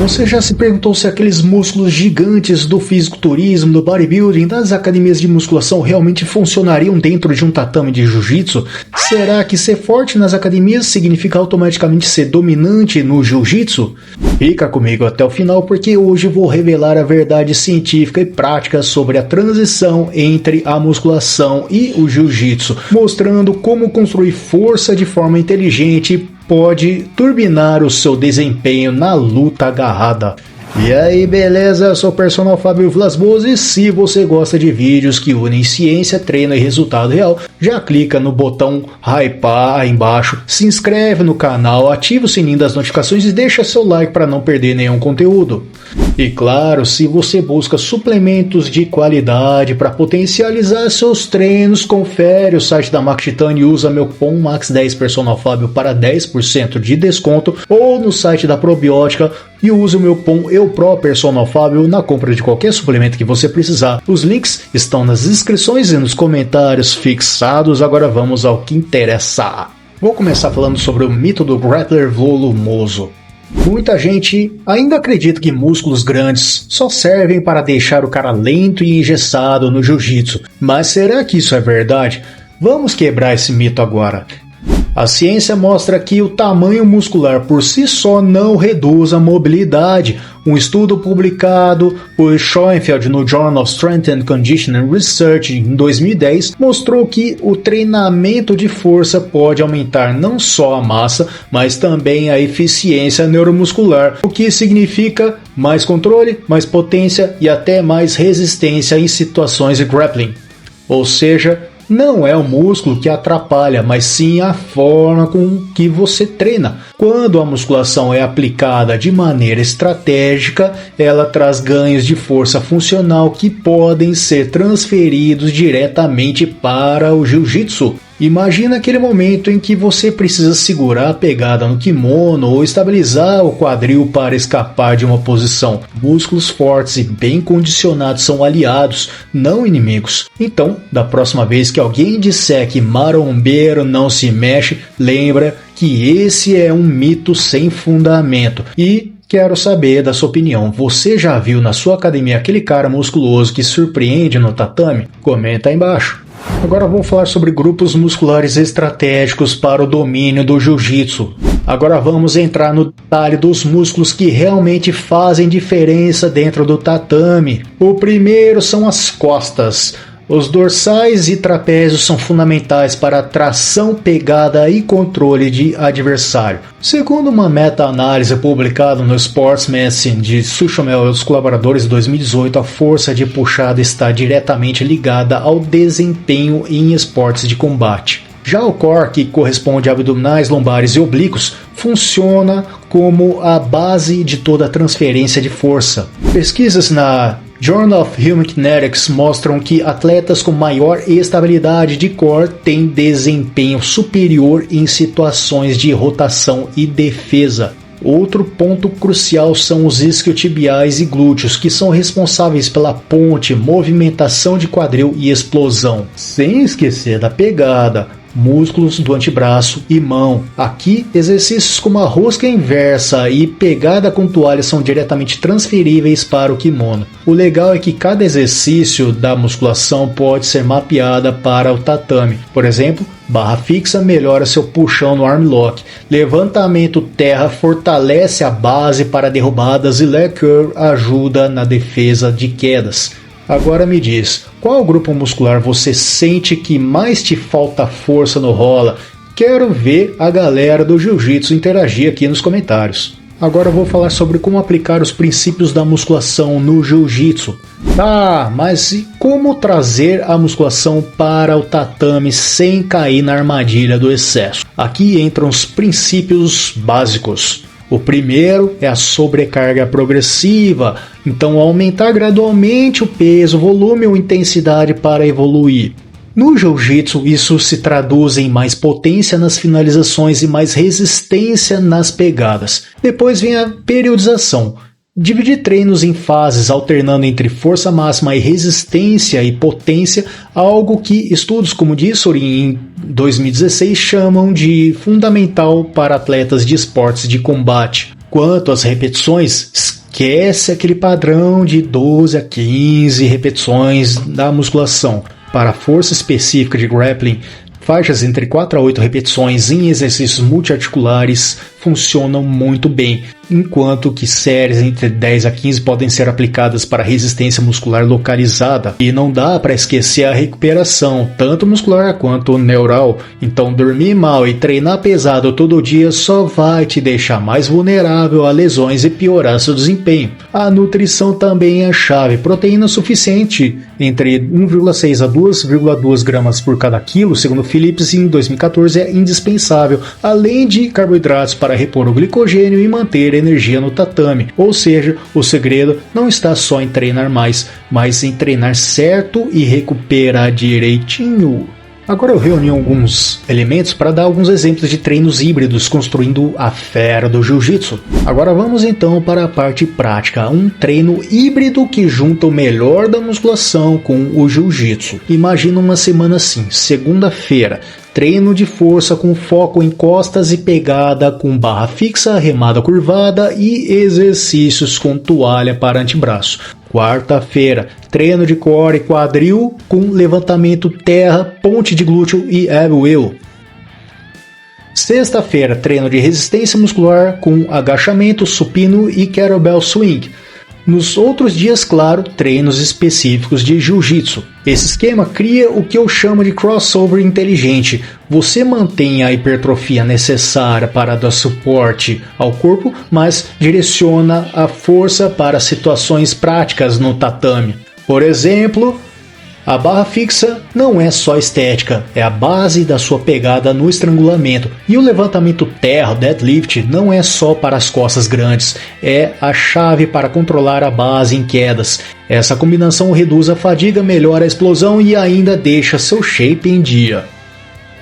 Você já se perguntou se aqueles músculos gigantes do fisiculturismo, do bodybuilding, das academias de musculação realmente funcionariam dentro de um tatame de jiu-jitsu? Será que ser forte nas academias significa automaticamente ser dominante no jiu-jitsu? Fica comigo até o final porque hoje vou revelar a verdade científica e prática sobre a transição entre a musculação e o jiu-jitsu, mostrando como construir força de forma inteligente pode turbinar o seu desempenho na luta agarrada. E aí, beleza? Eu sou o personal Fábio Vilas Boas e se você gosta de vídeos que unem ciência, treino e resultado real, já clica no botão hypar aí embaixo, se inscreve no canal, ativa o sininho das notificações e deixa seu like para não perder nenhum conteúdo. E claro, se você busca suplementos de qualidade para potencializar seus treinos, confere o site da Max Titânio e usa meu cupom MAX10 Personal Fábio para 10% de desconto, ou no site da Probiótica e use o meu cupom EUPRO Personal Fábio na compra de qualquer suplemento que você precisar. Os links estão nas descrições e nos comentários fixados. Agora vamos ao que interessa. Vou começar falando sobre o mito do grappler volumoso. Muita gente ainda acredita que músculos grandes só servem para deixar o cara lento e engessado no jiu-jitsu. Mas será que isso é verdade? Vamos quebrar esse mito agora. A ciência mostra que o tamanho muscular por si só não reduz a mobilidade. Um estudo publicado por Schoenfeld no Journal of Strength and Conditioning Research em 2010 mostrou que o treinamento de força pode aumentar não só a massa, mas também a eficiência neuromuscular, o que significa mais controle, mais potência e até mais resistência em situações de grappling. Ou seja, não é o músculo que atrapalha, mas sim a forma com que você treina. Quando a musculação é aplicada de maneira estratégica, ela traz ganhos de força funcional que podem ser transferidos diretamente para o jiu-jitsu. Imagina aquele momento em que você precisa segurar a pegada no kimono ou estabilizar o quadril para escapar de uma posição. Músculos fortes e bem condicionados são aliados, não inimigos. Então, da próxima vez que alguém disser que marombeiro não se mexe, lembra que esse é um mito sem fundamento. E quero saber da sua opinião. Você já viu na sua academia aquele cara musculoso que surpreende no tatame? Comenta aí embaixo. Agora vou falar sobre grupos musculares estratégicos para o domínio do jiu-jitsu. Agora vamos entrar no detalhe dos músculos que realmente fazem diferença dentro do tatame. O primeiro são as costas. Os dorsais e trapézios são fundamentais para a tração, pegada e controle de adversário. Segundo uma meta-análise publicada no Sports Medicine de Suchomel e os colaboradores em 2018, a força de puxada está diretamente ligada ao desempenho em esportes de combate. Já o core, que corresponde a abdominais, lombares e oblíquos, funciona como a base de toda a transferência de força. Pesquisas na Journal of Human Kinetics mostram que atletas com maior estabilidade de core têm desempenho superior em situações de rotação e defesa. Outro ponto crucial são os isquiotibiais e glúteos, que são responsáveis pela ponte, movimentação de quadril e explosão. Sem esquecer da pegada, músculos do antebraço e mão. Aqui, exercícios como a rosca inversa e pegada com toalha são diretamente transferíveis para o kimono. O legal é que cada exercício da musculação pode ser mapeada para o tatame. Por exemplo, barra fixa melhora seu puxão no arm lock. Levantamento terra fortalece a base para derrubadas e leg curl ajuda na defesa de quedas. Agora me diz, qual grupo muscular você sente que mais te falta força no rola? Quero ver a galera do jiu-jitsu interagir aqui nos comentários. Agora eu vou falar sobre como aplicar os princípios da musculação no jiu-jitsu. Tá, mas e como trazer a musculação para o tatame sem cair na armadilha do excesso? Aqui entram os princípios básicos. O primeiro é a sobrecarga progressiva, então aumentar gradualmente o peso, volume ou intensidade para evoluir. No jiu-jitsu, isso se traduz em mais potência nas finalizações e mais resistência nas pegadas. Depois vem a periodização. Dividir treinos em fases, alternando entre força máxima e resistência e potência, algo que estudos como Dissori em 2016 chamam de fundamental para atletas de esportes de combate. Quanto às repetições, esquece aquele padrão de 12 a 15 repetições da musculação. Para a força específica de grappling, faixas entre 4 a 8 repetições em exercícios multiarticulares funcionam muito bem, enquanto que séries entre 10 a 15 podem ser aplicadas para resistência muscular localizada. E não dá para esquecer a recuperação, tanto muscular quanto neural. Então dormir mal e treinar pesado todo dia só vai te deixar mais vulnerável a lesões e piorar seu desempenho. A nutrição também é chave. Proteína suficiente entre 1,6 a 2,2 gramas por cada quilo, segundo Phillips em 2014, é indispensável, além de carboidratos para repor o glicogênio e manter a energia no tatame. Ou seja, o segredo não está só em treinar mais, mas em treinar certo e recuperar direitinho. Agora eu reuni alguns elementos para dar alguns exemplos de treinos híbridos construindo a fera do jiu-jitsu. Agora vamos então para a parte prática, um treino híbrido que junta o melhor da musculação com o jiu-jitsu. Imagina uma semana assim, segunda-feira, treino de força com foco em costas e pegada com barra fixa, remada curvada e exercícios com toalha para antebraço. Quarta-feira, treino de core e quadril com levantamento terra, ponte de glúteo e ab wheel. Sexta-feira, treino de resistência muscular com agachamento, supino e kettlebell swing. Nos outros dias, claro, treinos específicos de jiu-jitsu. Esse esquema cria o que eu chamo de crossover inteligente. Você mantém a hipertrofia necessária para dar suporte ao corpo, mas direciona a força para situações práticas no tatame. Por exemplo, a barra fixa não é só estética, é a base da sua pegada no estrangulamento. E o levantamento terra, deadlift, não é só para as costas grandes, é a chave para controlar a base em quedas. Essa combinação reduz a fadiga, melhora a explosão e ainda deixa seu shape em dia.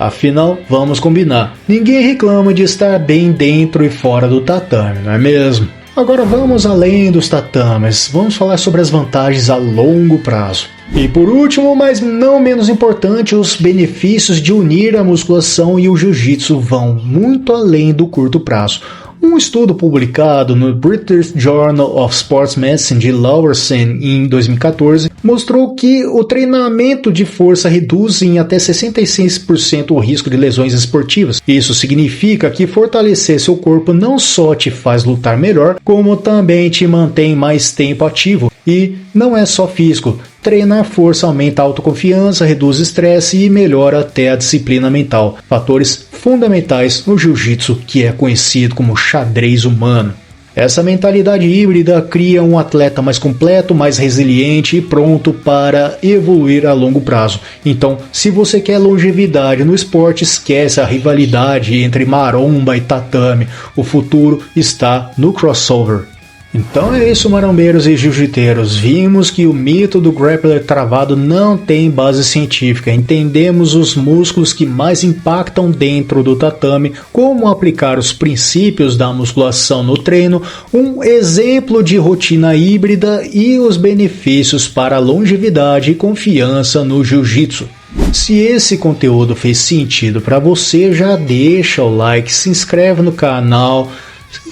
Afinal, vamos combinar, ninguém reclama de estar bem dentro e fora do tatame, não é mesmo? Agora vamos além dos tatames, vamos falar sobre as vantagens a longo prazo. E por último, mas não menos importante, os benefícios de unir a musculação e o jiu-jitsu vão muito além do curto prazo. Um estudo publicado no British Journal of Sports Medicine de Lauwersen em 2014 mostrou que o treinamento de força reduz em até 66% o risco de lesões esportivas. Isso significa que fortalecer seu corpo não só te faz lutar melhor, como também te mantém mais tempo ativo. E não é só físico. Treinar força aumenta a autoconfiança, reduz estresse e melhora até a disciplina mental. Fatores fundamentais no jiu-jitsu, que é conhecido como xadrez humano. Essa mentalidade híbrida cria um atleta mais completo, mais resiliente e pronto para evoluir a longo prazo. Então, se você quer longevidade no esporte, esquece a rivalidade entre maromba e tatame. O futuro está no crossover. Então é isso, marombeiros e jiu-jiteiros. Vimos que o mito do grappler travado não tem base científica. Entendemos os músculos que mais impactam dentro do tatame, como aplicar os princípios da musculação no treino, um exemplo de rotina híbrida e os benefícios para a longevidade e confiança no jiu-jitsu. Se esse conteúdo fez sentido para você, já deixa o like, se inscreve no canal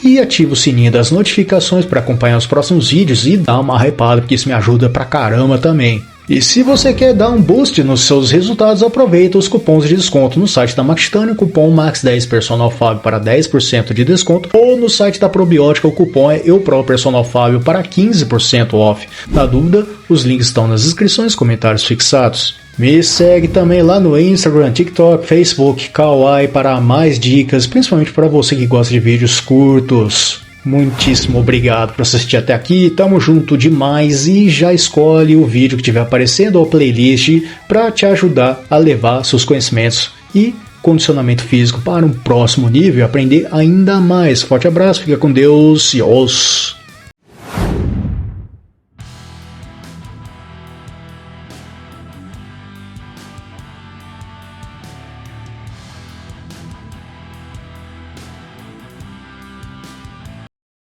e ativa o sininho das notificações para acompanhar os próximos vídeos e dá uma hypada, porque isso me ajuda pra caramba também. E se você quer dar um boost nos seus resultados, aproveita os cupons de desconto no site da Max Titanium, o cupom MAX10 Personal Fábio para 10% de desconto, ou no site da Probiótica o cupom é EuProPersonalFábio para 15% off. Na dúvida, os links estão nas descrições e comentários fixados. Me segue também lá no Instagram, TikTok, Facebook, Kawaii para mais dicas, principalmente para você que gosta de vídeos curtos. Muitíssimo obrigado por assistir até aqui, tamo junto demais e já escolhe o vídeo que estiver aparecendo ou playlist para te ajudar a levar seus conhecimentos e condicionamento físico para um próximo nível e aprender ainda mais. Forte abraço, fica com Deus e os